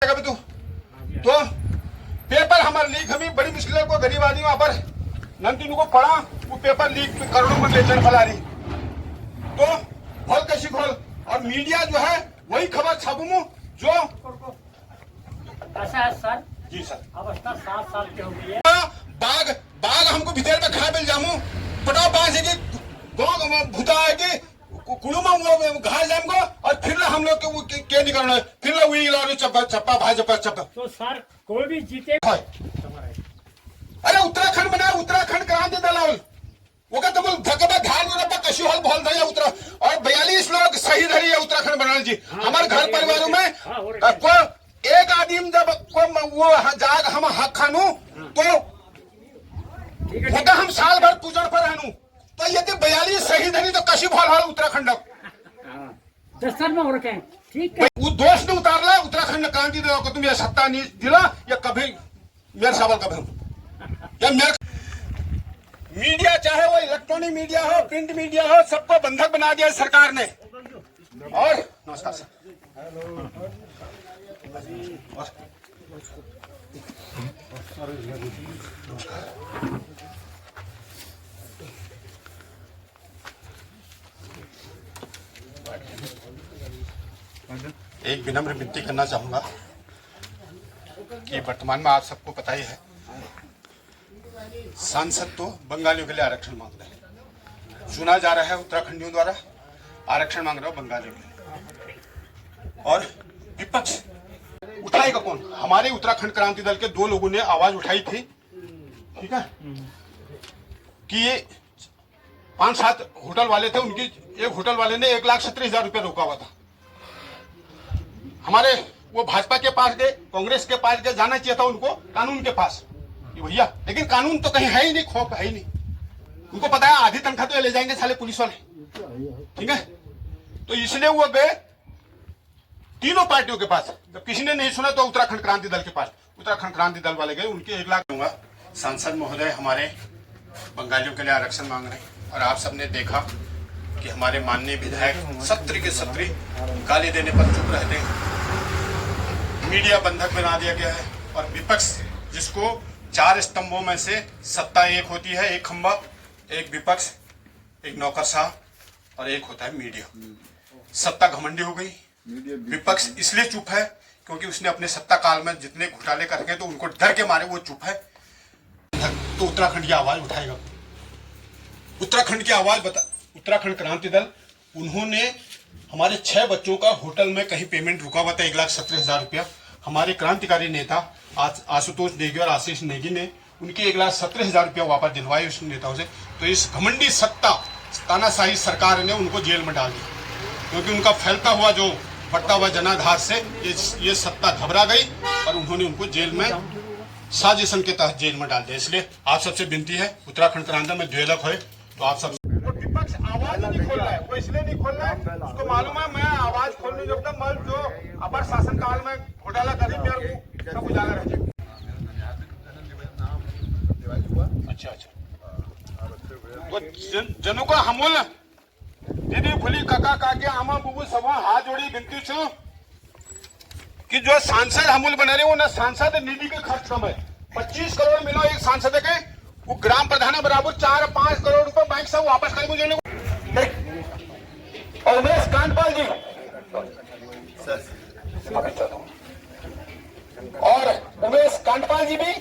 कभी तो पेपर हमारे लीक हमें बड़ी मुश्किल को गरीब आदमी वहां पर नंदिनी को पढ़ा वो पेपर लीक करोड़ों में लेकर फैला रही तो खोल कैसी खोल और मीडिया जो है वही खबर छापूं जो ऐसा है सर। जी सर अवस्था 7 साल की हो गई है। बाग बाग हमको भीतर में खा मिल जामू पटाव बाग से गाँव भूता है कि कुड़ुमा वो घास जाम को और फिर हम लोग के क्या निकलना है फिर वही लाने चप्पा चप्पा भाई चप्पा चप्पा तो सर कोई भी जीते। अरे उत्तराखंड बना उत्तराखंड क्रांति दलाल वो का तुम धकबा ध्यान में कशी हॉल बोल रही है उत्तरा और 42 लोग शहीद है उत्तराखंड बनाल जी। हमारे घर परिवारों में को एक आदमी जब को वो जाग हम हक खानू तो हम साल भर पूजन पर रहनू तो यदि 42 शहीद है तो कशी भल हॉल उत्तराखंड 10 साल में हो रखे हैं। ठीक है वो दोष ने उतारला उत्तराखंड क्रांति दलाल को तुम ये सत्ता नहीं दिला या कभी मेरे सवाल कभी या मेरे मीडिया चाहे वो इलेक्ट्रॉनिक मीडिया हो प्रिंट मीडिया हो सबको बंधक बना दिया सरकार ने। और नमस्कार सर एक विनम्र विनती करना चाहूंगा कि वर्तमान में आप सबको पता ही है सांसद तो बंगालियों के लिए आरक्षण मांग रहे हैं, चुना जा रहा है उत्तराखंडियों द्वारा आरक्षण मांग रहा है बंगालियों के लिए और विपक्ष उठाएगा कौन। हमारे उत्तराखंड क्रांति दल के 2 लोगों ने आवाज उठाई थी ठीक है कि ये 5-7 होटल वाले थे उनकी एक होटल वाले ने 1,70,000 रुपया रोका हुआ था। हमारे वो भाजपा के पास गए कांग्रेस के पास गए जाना चाहिए था उनको कानून के पास भैया लेकिन कानून तो कहीं है ही नहीं खौफ है ही नहीं। उनको पता है आधी तनख्वाह तो ले जाएंगे साले पुलिस वाले ठीक है तो इसलिए वो गए तीनों पार्टियों के पास। जब किसी ने नहीं सुना तो उत्तराखंड क्रांति दल के पास उत्तराखंड क्रांति दल वाले गए उनके 1 लाख दूंगा। सांसद महोदय हमारे बंगालियों के लिए आरक्षण मांग रहे हैं और आप सबने देखा कि हमारे माननीय विधायक सत्र के सत्र गाली देने पर चुप रहते हैं। मीडिया बंधक बना दिया गया है और विपक्ष जिसको 4 स्तंभों में से सत्ता एक होती है, एक खंभा, एक विपक्ष, एक नौकरशाह और एक होता है मीडिया। सत्ता घमंडी हो गई। विपक्ष इसलिए चुप है क्योंकि उसने अपने सत्ता काल में जितने घोटाले कर रखे तो उनको डर के मारे वो चुप है। तो उत्तराखंड की आवाज उठाएगा उत्तराखंड की आवाज उत्तराखंड क्रांति दल उन्होंने हमारे 6 बच्चों का होटल में कहीं पेमेंट रुका हुआ था 1,70,000 रुपया। हमारे क्रांतिकारी नेता आशुतोष नेगी और आशीष नेगी ने उनके 1,70,000 रुपया वापस दिलवाए उस नेताओं से। तो इस घमंडी सत्ता तानाशाही सरकार ने उनको जेल में डाल दिया क्योंकि उनका फैलता हुआ जो बढ़ता हुआ जनाधार से ये सत्ता घबरा गई और उन्होंने उनको जेल में साजिशन के तहत जेल में डाल दिया। इसलिए आप सबसे विनती है उत्तराखंड क्रांति में द्वेलक है तो आप सब विपक्ष आवाज नहीं खोल रहा है वो इसलिए नहीं खोल रहा है उसको मालूम है मैं आवाज खोलने जब तक मैं जो अपर शासन काल में घोटाला करी मेरे को सब उजागर है। अच्छा तो जनों को हमोल दीदी भूली काका काके आमा बुबू सब हाथ जोड़ी विनती छू कि जो सांसद हमूल बना रहे वो ना सांसद निधि के खर्च कम है 25 करोड़ मिलो एक सांसद के वो ग्राम प्रधान बराबर 4-5 करोड़ रुपए बैंक से वापस कर मुझे और उमेश कांडपाल जी और उमेश कांडपाल जी भी।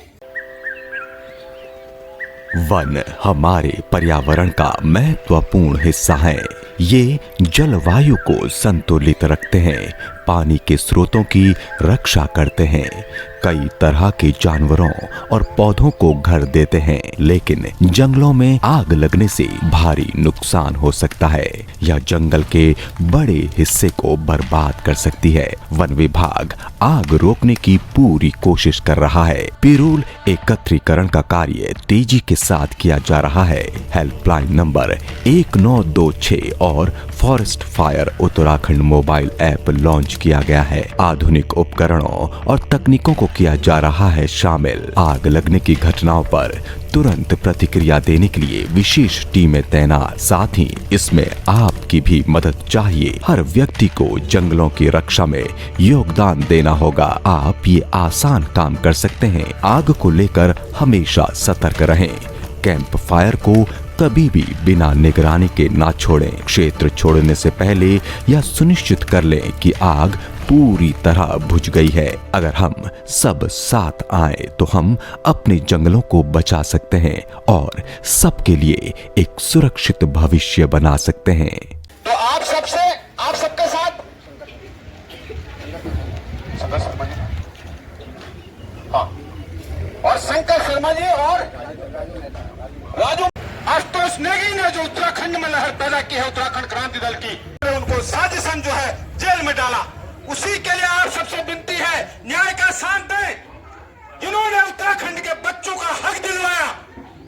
वन हमारे पर्यावरण का महत्वपूर्ण हिस्सा है। ये जलवायु को संतुलित रखते हैं, पानी के स्रोतों की रक्षा करते हैं, कई तरह के जानवरों और पौधों को घर देते हैं। लेकिन जंगलों में आग लगने से भारी नुकसान हो सकता है या जंगल के बड़े हिस्से को बर्बाद कर सकती है। वन विभाग आग रोकने की पूरी कोशिश कर रहा है। पिरूल एकत्रीकरण का कार्य तेजी के साथ किया जा रहा है। हेल्पलाइन नंबर 1926 और forest fire Uttarakhand mobile app launch किया गया है। आधुनिक उपकरणों और तकनीकों को किया जा रहा है शामिल। आग लगने की घटनाओं पर तुरंत प्रतिक्रिया देने के लिए विशेष टीमें तैनात। साथ ही इसमें आपकी भी मदद चाहिए। हर व्यक्ति को जंगलों की रक्षा में योगदान देना होगा। आप ये आसान काम कर सकते हैं। आग को लेकर हमेशा सतर्क रहें। कैंप फायर को कभी भी बिना निगरानी के ना छोड़ें। क्षेत्र छोड़ने से पहले यह सुनिश्चित कर लें कि आग पूरी तरह बुझ गई है। अगर हम सब साथ आए तो हम अपने जंगलों को बचा सकते हैं और सबके लिए एक सुरक्षित भविष्य बना सकते हैं। तो आप सबके साथ हाँ, और शंकर शर्मा जी और राजू आशुतोष नेगी ने जो उत्तराखंड में लहर पैदा की है उत्तराखंड क्रांति दल की, उनको साजिशन जो है जेल में डाला। उसी के लिए आप सबसे विनती है, न्याय का साथ दें। जिन्होंने उत्तराखंड के बच्चों का हक दिलवाया,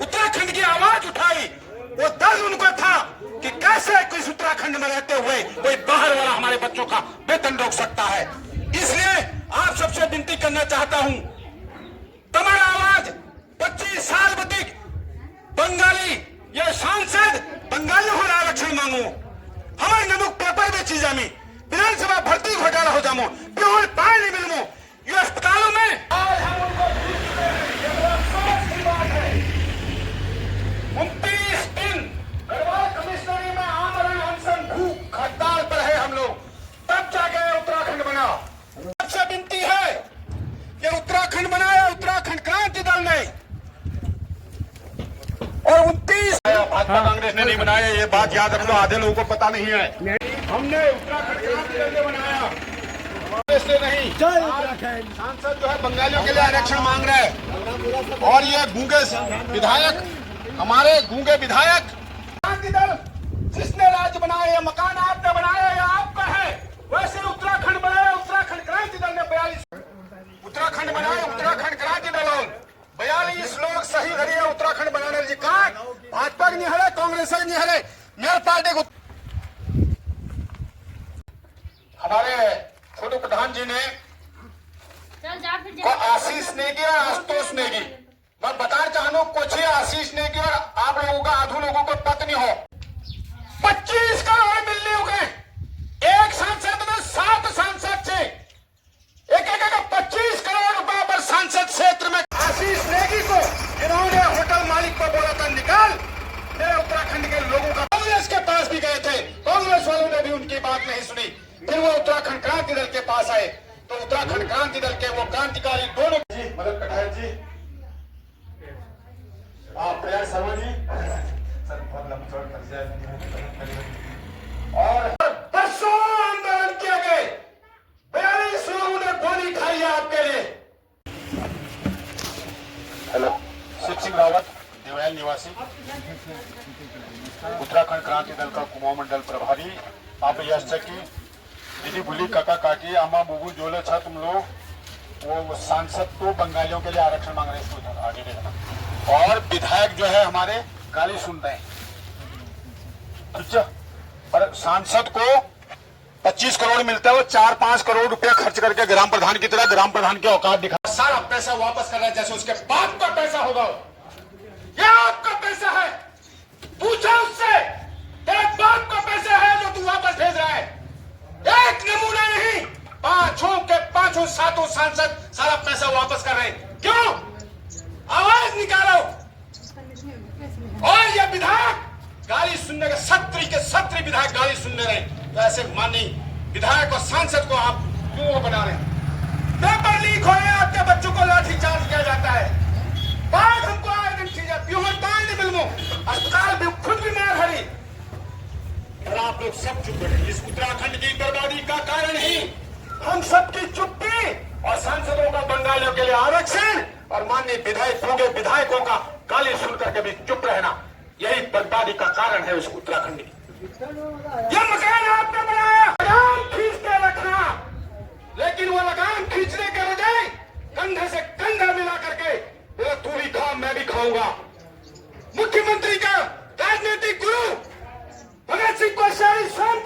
उत्तराखंड की आवाज उठाई, वो दर्द उनको था कि कैसे किस उत्तराखंड में रहते हुए कोई बाहर वाला हमारे बच्चों का वेतन रोक सकता है। इसलिए आप सबसे विनती करना चाहता हूं, तुम्हारा आवाज 25 साल बतिक बंगाली ये सांसद बंगाली हो आरक्षण मांगो, हमारे नमुक पेपर बेची जामी, विधानसभा भर्ती घोटाला हो जामो, प्योर पाए नहीं मिलमो, ये अस्पतालों में आज हम उनको 29 दिन गढ़वाल कमिश्नरी में आमरण अनशन भूख हड़ताल पर है हम लोग, तब जाके उत्तराखंड बना। सबसे विनती है, ये उत्तराखंड बनाया उत्तराखंड क्रांति दल ने, और 29 भाजपा कांग्रेस ने नहीं बनाया। ये बात याद रखो, आधे लोगों को पता नहीं है। हमने उत्तराखंड क्रांति दल ने बनाया, कांग्रेस ने नहीं। जय उत्तराखंड। सांसद जो है बंगालियों के लिए आरक्षण मांग रहे हैं, और ये गूंगे विधायक, हमारे गूंगे विधायक, क्रांति दल जिसने राज्य बनाया, ये मकान आपने बनाया या आपका है, वैसे उत्तराखंड बनाया उत्तराखंड क्रांति दल ने 42 उत्तराखंड बनाया उत्तराखंड क्रांति दल 42 लोग सही करिए उत्तराखंड बनाने जी कहा भाजपा की नहीं हरे, कांग्रेस की नहीं हरे, मेरे पार्टी को। हमारे छोटे प्रधान जी ने आशीष नेगी और आशुतोष नेगी, मैं बताना चाहूँ कुछ ही आशीष नेगी और आप लोगों का आधु लोगों को पत्नी हो, 25 करोड़ मिलने हो गए। एक सांसद में 7 सांसद थे, एक 25 करोड़ रुपए पर सांसद क्षेत्र में आशीष नेगी को जिन्होंने होटल मालिक को बोला था निकाल, मेरे उत्तराखंड के लोगों का कांग्रेस के पास भी गए थे, कांग्रेस वालों ने भी उनकी बात नहीं सुनी। फिर वो उत्तराखंड क्रांति दल के पास आए, तो उत्तराखंड क्रांति दल के वो क्रांतिकारी दोनों जी, मदद पठाए जी, आप प्रयाग शर्मा जी सर, और परसों आंदोलन किया गए, 42 लोगों ने गोली खाई है आपके लिए। हेलो, शिव सिंह रावत, देवयाल निवासी, उत्तराखंड क्रांति दल का कुमाऊं मंडल प्रभारी। आप यश की दीदी बुली काका काकी आमा बुबू जो लोग था तुम लोग, वो सांसद तो बंगालियों के लिए आरक्षण मांग रहे हैं, आगे देखना। और विधायक जो है हमारे गाली सुन रहे हैं, अच्छा, और सांसद को 25 करोड़ मिलता है, वो 4-5 करोड़ रुपया खर्च करके ग्राम प्रधान की तरह ग्राम प्रधान के औकात दिखा, सारा पैसा वापस कर रहा है जैसे उसके बाप का पैसा होगा। यह आपका पैसा है, पूछा उससे, तेरे बाप का पैसा है जो तू वापस भेज रहा है। एक नमूना नहीं, 5 7 सांसद सारा पैसा वापस कर रहे हैं। क्यों? आवाज निकालो। और ये विधायक गाली सुनने के 70 विधायक गाली सुनने रहे, तो ऐसे माननीय विधायक और सांसद को आप क्यों बना रहे हैं? पेपर लीक हो रहे, आपके बच्चों को लाठीचार्ज किया जाता है, बात हमको आए दिन चीजें अस्पताल भी खुद बीमार हरी, और आप लोग सब चुप रहे। इस उत्तराखंड की बर्बादी का कारण ही हम सबकी चुप्पी और सांसदों का बंगालियों के लिए आरक्षण और माननीय विधायकों का गाली सुन करके भी चुप रहना, यही बर्बादी का कारण है इस उत्तराखंड की। यह मकान आपने बनाया, लगाम खींच के रखना, लेकिन वो लगाम खींचने के बजाय कंधे से कंधा मिला करके बोला तू भी खा मैं भी खाऊंगा। मुख्यमंत्री का राजनीतिक गुरु भगत सिंह को शाही शाम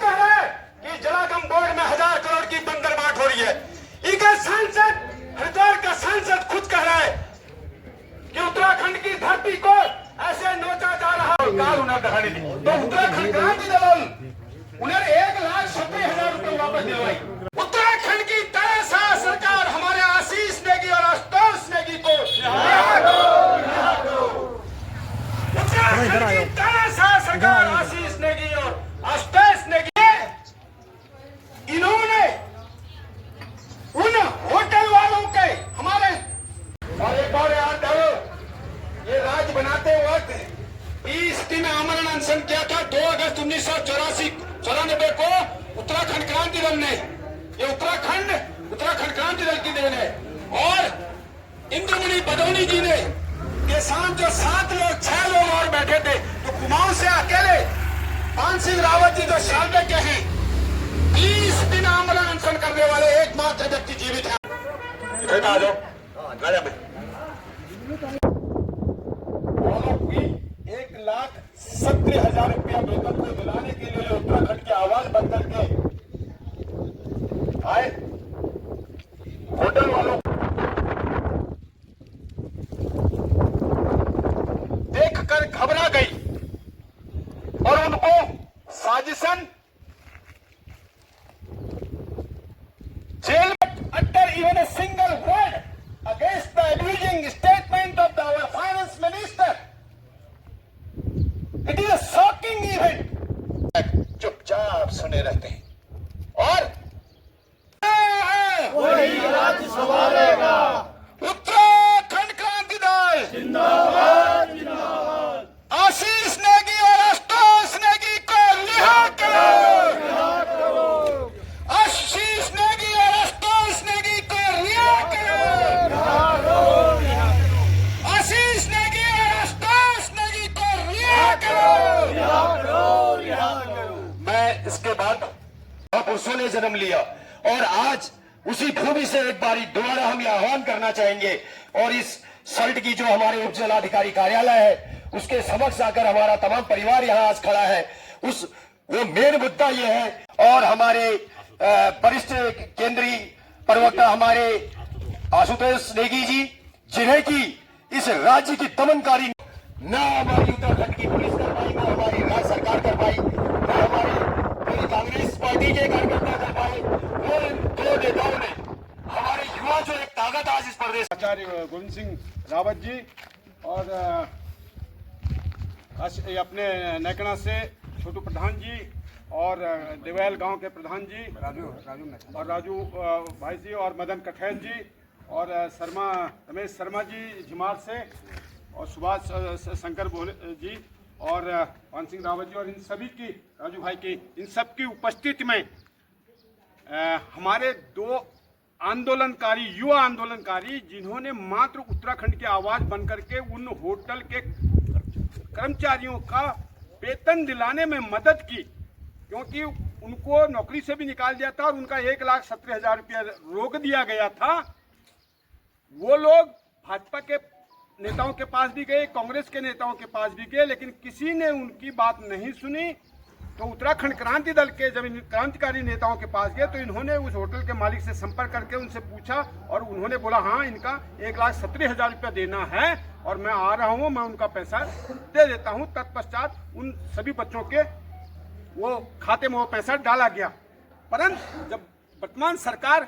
शासन किया था 2 अगस्त 1994 को उत्तराखंड क्रांति दल ने। ये उत्तराखंड क्रांति दल की देन है। और इंद्रमणि बडौनी जी ने के साथ जो 7 लोग 6 लोग और बैठे थे, तो कुमाऊं से अकेले पान सिंह रावत जी जो शालबे के हैं 20 दिन आंदोलन अनशन करने वाले एकमात्र व्यक्ति जीवित हैं। इधर आ जाओ, गाड़ी में 1,70,000 रुपया वेतन को दिलाने के लिए उत्तराखंड की आवाज बन करके आए होटल वालों देखकर घबरा गई और उनको साजिशन जेल में utter even a single word against the abusing statement of our finance minister. It is a shocking event. चुपचाप सुने रहते हैं और वही राज्य संभालेगा। उत्तराखंड क्रांति दल जिंदाबाद जिंदाबाद। आशीष नेगी और आशुतोष नेगी को रिहा करो। आशीष नेगी और आशुतोष नेगी को रिहा करो। आशीष नेगी और आशुतोष नेगी को रिहा करो। मैं इसके बाद पुरुषों ने जन्म लिया और आज उसी भूमि से एक बारी दोबारा हम ये आह्वान करना चाहेंगे और इस सल्ट की जो हमारे उप जिलाधिकारी कार्यालय है उसके समक्ष आकर हमारा तमाम परिवार यहाँ आज खड़ा है। वो मेन मुद्दा ये है और हमारे वरिष्ठ केंद्रीय प्रवक्ता हमारे आशुतोष नेगी जी, जिन्हें की इस राज्य की दमनकारी न हमारी उत्तराखंड की पुलिस कर पाई, न हमारी राज्य सरकार कर पाई, न हमारी पूरी कांग्रेस पार्टी के कार्यकर्ता कर पाए। और इन 2 नेताओं ने हमारे युवा जो एक ताकत आज इस प्रदेश आचार्य गोविंद सिंह रावत जी और अपने नैकड़ा से छोटू प्रधान जी और देवैल गांव के प्रधान जी राजू भाई जी और मदन कठैल जी और रमेश शर्मा जी झिमार से और सुभाष शंकर जी और पान सिंह रावत जी और इन सभी की राजू भाई की इन सब की उपस्थिति में हमारे 2 आंदोलनकारी युवा आंदोलनकारी जिन्होंने मात्र उत्तराखंड की आवाज बनकर के उन होटल के कर्मचारियों का वेतन दिलाने में मदद की, क्योंकि उनको नौकरी से भी निकाल दिया था और उनका 1,70,000 रुपया रोक दिया गया था। वो लोग भाजपा के नेताओं के पास भी गए, कांग्रेस के नेताओं के पास भी गए, लेकिन किसी ने उनकी बात नहीं सुनी। तो उत्तराखंड क्रांति दल के जब इन क्रांतिकारी नेताओं के पास गए तो इन्होंने उस होटल के मालिक से संपर्क करके उनसे पूछा और उन्होंने बोला हाँ इनका 1,70,000 रुपया देना है और मैं आ रहा हूँ, मैं उनका पैसा दे देता हूँ। तत्पश्चात उन सभी बच्चों के वो खाते में वो पैसा डाला गया। परंतु जब वर्तमान सरकार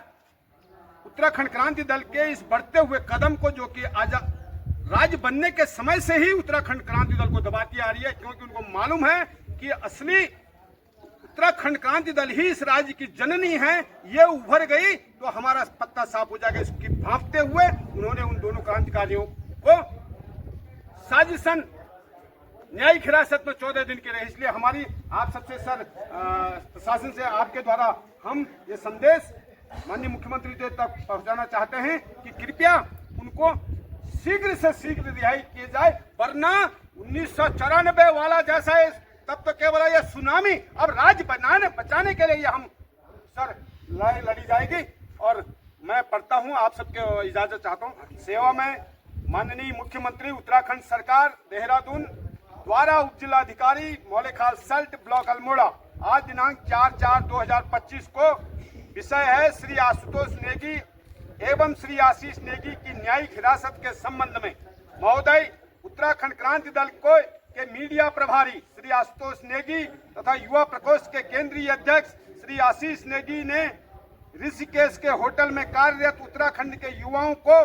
उत्तराखंड क्रांति दल के इस बढ़ते हुए कदम को, जो कि राज्य बनने के समय से ही उत्तराखंड क्रांति दल को दबाती आ रही है, क्योंकि उनको मालूम है कि असली उत्तराखंड क्रांति दल ही इस राज्य की जननी है, ये उभर गई तो हमारा पत्ता साफ हो जाएगा। इसकी भांपते हुए उन्होंने उन दोनों क्रांतिकारियों को साजिशन न्यायिक हिरासत में 14 दिन के रहे। इसलिए हमारी आप सबसे सर प्रशासन से आपके द्वारा हम ये संदेश माननीय मुख्यमंत्री जी तक पहुंचाना चाहते हैं कि कृपया उनको शीघ्र से शीघ्र रिहाई किए जाए, वरना 1994 वाला जैसा है तब तो केवल ये सुनामी अब राज्य बचाने के लिए हम सर लड़ाई लड़ी जाएगी। और मैं पढ़ता हूं, आप सबके इजाजत चाहता हूं। सेवा में माननीय मुख्यमंत्री उत्तराखंड सरकार देहरादून द्वारा उप जिलाधिकारी मौलेखाल सल्ट ब्लॉक अल्मोड़ा आज दिनांक 4/4/2025 को विषय है श्री आशुतोष नेगी एवं श्री आशीष नेगी की न्यायिक हिरासत के संबंध में। महोदय, उत्तराखंड क्रांति दल को के मीडिया प्रभारी श्री आशुतोष नेगी तथा युवा प्रकोष्ठ के केंद्रीय अध्यक्ष श्री आशीष नेगी ने ऋषिकेश के होटल में कार्यरत उत्तराखंड के युवाओं को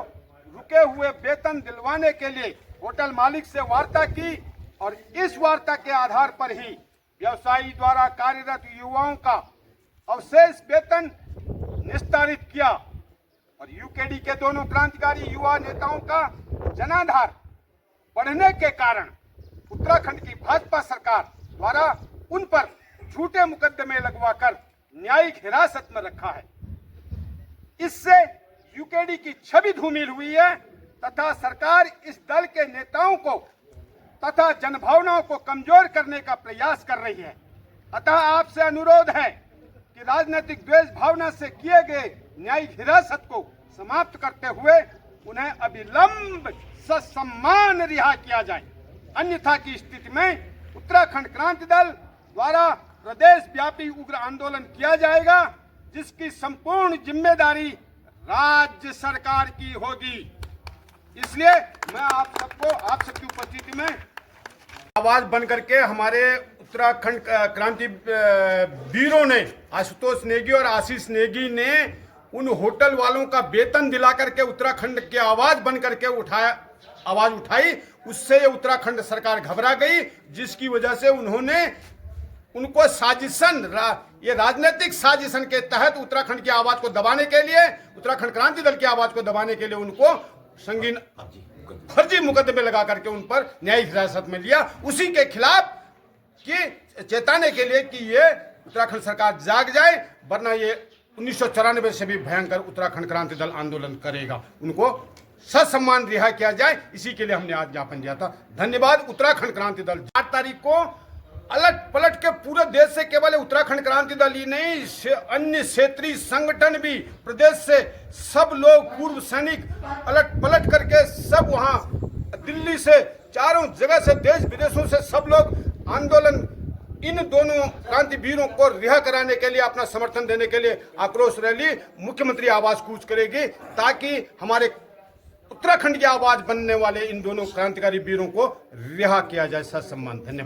रुके हुए वेतन दिलवाने के लिए होटल मालिक से वार्ता की और इस वार्ता के आधार पर ही व्यवसायी द्वारा कार्यरत युवाओं का अवशेष वेतन निस्तारित किया और यूकेडी के दोनों क्रांतिकारी युवा नेताओं का जनाधार बढ़ने के कारण उत्तराखंड की भाजपा सरकार द्वारा उन पर झूठे मुकदमे लगवाकर न्यायिक हिरासत में रखा है। इससे यूकेडी की छवि धूमिल हुई है तथा सरकार इस दल के नेताओं को तथा जनभावनाओं को कमजोर करने का प्रयास कर रही है। अतः आपसे अनुरोध है कि राजनीतिक द्वेष भावना से किए गए न्यायिक हिरासत को समाप्त करते हुए उन्हें अविलंब ससम्मान रिहा किया जाए। अन्यथा की स्थिति में उत्तराखंड क्रांति दल द्वारा प्रदेश व्यापी उग्र आंदोलन किया जाएगा, जिसकी संपूर्ण जिम्मेदारी राज्य सरकार की होगी। इसलिए मैं आप सबकी उपस्थिति में आवाज बन करके हमारे उत्तराखंड क्रांति वीरों ने, आशुतोष नेगी और आशीष नेगी ने उन होटल वालों का वेतन दिला करके उत्तराखंड की आवाज बन करके आवाज उठाई। उससे ये उत्तराखंड सरकार घबरा गई, जिसकी वजह से उन्होंने उनको ये राजनीतिक साजिशन के तहत उत्तराखंड की आवाज को दबाने के लिए, उत्तराखंड क्रांति दल की आवाज को दबाने के लिए उनको संगीन फर्जी मुकदमे लगा करके उन पर न्यायिक हिरासत में लिया। उसी के खिलाफ कि चेताने के लिए कि ये उत्तराखंड सरकार जाग जाए, वरना ये 1994 से भी भयंकर उत्तराखंड क्रांति दल आंदोलन करेगा। उनको ससम्मान रिहा किया जाए, इसी के लिए हमने आज ज्ञापन दिया था। धन्यवाद। उत्तराखंड क्रांति दल 8 तारीख को अलट पलट के पूरे देश से, केवल उत्तराखंड क्रांति दल ही नहीं, अन्य क्षेत्रीय संगठन भी, प्रदेश से सब लोग, पूर्व सैनिक अलट पलट करके सब वहां दिल्ली से, चारों जगह से, देश विदेशों से सब लोग आंदोलन इन दोनों क्रांति वीरों को रिहा कराने के लिए, अपना समर्थन देने के लिए आक्रोश रैली मुख्यमंत्री आवास कूच करेगी, ताकि हमारे उत्तराखंड की आवाज बनने वाले इन दोनों क्रांतिकारी वीरों को रिहा किया जाए। ससम्मान। धन्यवाद।